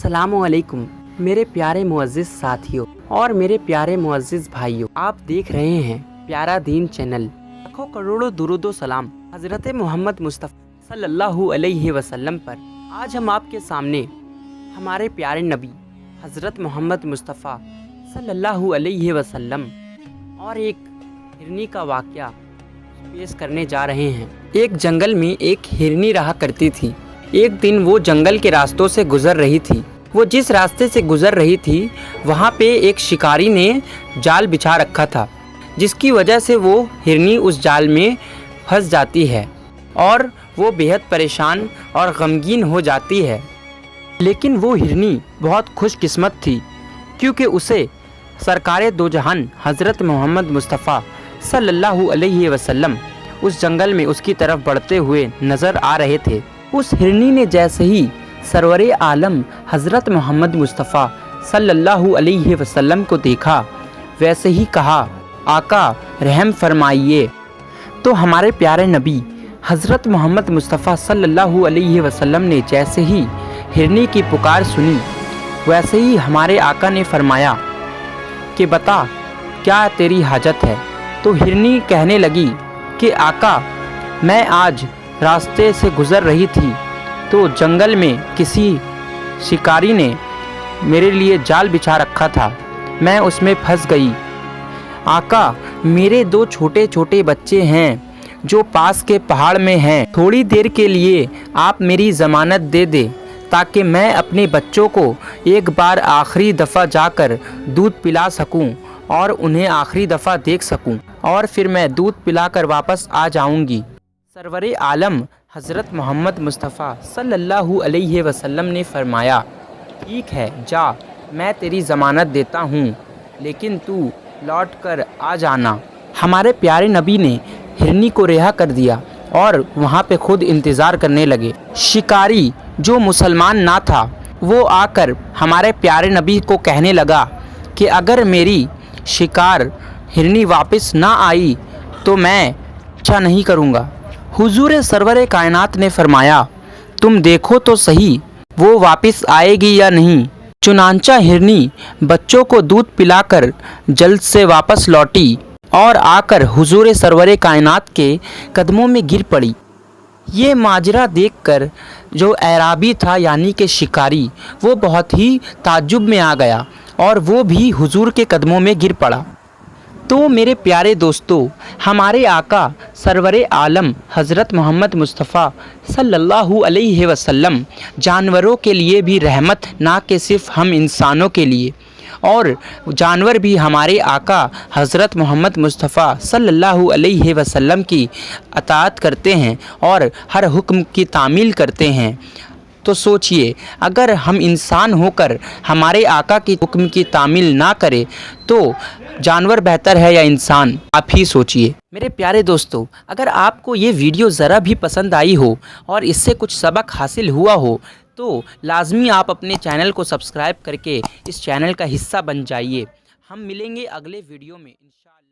अस्सलामुअलैकुम मेरे प्यारे मुअज़्ज़िज़ साथियों और मेरे प्यारे मुअज़्ज़िज़ भाइयों, आप देख रहे हैं प्यारा दीन चैनल। लाखों करोड़ों दुरूद व सलाम हज़रत मोहम्मद मुस्तफ़ा सल्लल्लाहु अलैहि वसल्लम पर। आज हम आपके सामने हमारे प्यारे नबी हज़रत मोहम्मद मुस्तफ़ा सल्लल्लाहु अलैहि वसल्लम और एक हिरनी का वाक़या पेश करने जा रहे हैं। एक जंगल में एक हिरनी रहा करती थी। एक दिन वो जंगल के रास्तों से गुज़र रही थी। वो जिस रास्ते से गुज़र रही थी वहाँ पे एक शिकारी ने जाल बिछा रखा था, जिसकी वजह से वो हिरनी उस जाल में फंस जाती है और वो बेहद परेशान और गमगीन हो जाती है। लेकिन वो हिरनी बहुत खुशकिस्मत थी, क्योंकि उसे सरकारे दो जहान हज़रत मोहम्मद मुस्तफ़ा सल्लल्लाहु अलैहि वसल्लम उस जंगल में उसकी तरफ बढ़ते हुए नज़र आ रहे थे। उस हिरनी ने जैसे ही सरवरे आलम हज़रत मोहम्मद मुस्तफ़ा सल्लल्लाहु अलैहि वसल्लम को देखा, वैसे ही कहा, आका रहम फरमाइए। तो हमारे प्यारे नबी हज़रत मोहम्मद मुस्तफ़ा सल्लल्लाहु अलैहि वसल्लम ने जैसे ही हिरनी की पुकार सुनी, वैसे ही हमारे आका ने फरमाया कि बता क्या तेरी हाजत है। तो हिरनी कहने लगी कि आका, मैं आज रास्ते से गुज़र रही थी तो जंगल में किसी शिकारी ने मेरे लिए जाल बिछा रखा था, मैं उसमें फंस गई। आका, मेरे दो छोटे छोटे बच्चे हैं जो पास के पहाड़ में हैं। थोड़ी देर के लिए आप मेरी ज़मानत दे दे, ताकि मैं अपने बच्चों को एक बार आखिरी दफ़ा जाकर दूध पिला सकूं और उन्हें आखिरी दफ़ा देख सकूं, और फिर मैं दूध पिलाकर वापस आ जाऊंगी। सरवरे आलम हज़रत मोहम्मद मुस्तफ़ा सल्लल्लाहु अलैहि वसल्लम ने फरमाया, ठीक है, जा, मैं तेरी ज़मानत देता हूँ, लेकिन तू लौट कर आ जाना। हमारे प्यारे नबी ने हिरनी को रिहा कर दिया और वहाँ पे खुद इंतज़ार करने लगे। शिकारी जो मुसलमान ना था, वो आकर हमारे प्यारे नबी को कहने लगा कि अगर मेरी शिकार हिरनी वापस ना आई तो मैं अच्छा नहीं करूँगा। हुजूर सरवरे कायनात ने फरमाया, तुम देखो तो सही वो वापस आएगी या नहीं। चुनांचा हिरनी बच्चों को दूध पिलाकर जल्द से वापस लौटी और आकर हुजूर सरवरे कायनात के कदमों में गिर पड़ी। ये माजरा देखकर जो एराबी था यानी कि शिकारी, वो बहुत ही ताज्जुब में आ गया और वो भी हुजूर के कदमों में गिर पड़ा। तो मेरे प्यारे दोस्तों, हमारे आका सरवरे आलम हज़रत मोहम्मद मुस्तफ़ा सल्लल्लाहु अलैहि वसल्लम जानवरों के लिए भी रहमत, ना कि सिर्फ़ हम इंसानों के लिए, और जानवर भी हमारे आका हज़रत मोहम्मद मुस्तफ़ा सल्लल्लाहु अलैहि वसल्लम की अताअत करते हैं और हर हुक्म की तामील करते हैं। तो सोचिए, अगर हम इंसान होकर हमारे आका की हुक्म की तामील ना करें तो जानवर बेहतर है या इंसान? आप ही सोचिए। मेरे प्यारे दोस्तों, अगर आपको ये वीडियो ज़रा भी पसंद आई हो और इससे कुछ सबक हासिल हुआ हो तो लाजमी आप अपने चैनल को सब्सक्राइब करके इस चैनल का हिस्सा बन जाइए। हम मिलेंगे अगले वीडियो में इंशाअल्लाह।